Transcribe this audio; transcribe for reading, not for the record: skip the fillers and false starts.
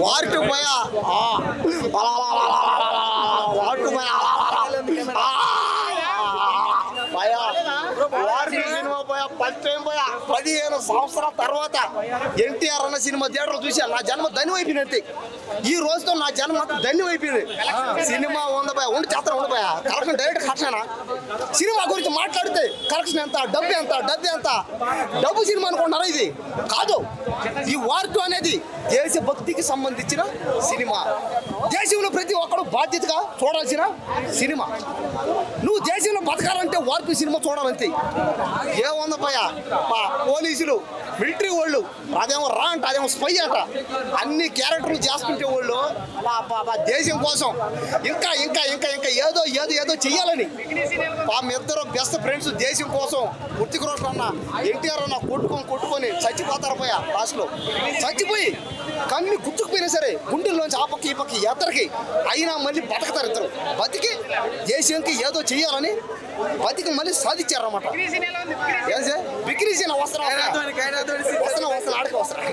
War 2 పోయా War 2 పోయా cinema పోయా ఫస్ట్ టైం పోయా 15 సంవత్సరాల తర్వాత ఎన్టీఆర్ అన్న సినిమా థియేటర్ చూసా నా జన్మ ధన్యం అయిపోయినట్టే ఈ రోజుతో నా జన్మ ధన్యం అయిపోయింది సినిమా ఉండిపోయా ఉండి చేస్తాను ఉండిపోయా కలెక్షన్ డైరెక్ట్ కట్టానా సినిమా గురించి మాట్లాడితే కలెక్షన్ ఎంత డబ్బు ఎంత డబ్బు సినిమా అనుకుంటున్నారా ఇది కాదు ఈ వార్టు అనేది దేశభక్తికి సంబంధించిన సినిమా దేశంలో ప్రతి ఒక్కరు బాధ్యతగా చూడాల్సిన సినిమా నువ్వు దేశంలో బతకాలంటే వార్టు సినిమా చూడాలంతే ఏముంది పోయా పోలీసులు మిలిటరీ వాళ్ళు అదేమో రా అంట అదేమో స్పై అంట అన్ని క్యారెక్టర్లు చేసుకుంటే వాళ్ళు దేశం కోసం ఇంకా ఇంకా ఇంకా ఇంకా ఏదో ఏదో ఏదో చెయ్యాలని మా ఇద్దరు బెస్ట్ ఫ్రెండ్స్ దేశం కోసం వృత్తికి రోజు అన్న ఎన్టీఆర్ అన్న కొట్టుకొని చచ్చిపోతారు పోయా లాస్ట్లో చచ్చిపోయి కన్ను గుచ్చుకుపోయినా సరే గుండెల్లోంచి ఆ పక్క ఈ పక్క ఎద్దరికి అయినా మళ్ళీ బతకతారు ఇద్దరు బతికి దేశానికి ఏదో చెయ్యాలని బతికి మళ్ళీ సాధించారన్నమాట బిక్రీ సీన్ వస్త్రం ఆడికి వస్త్రం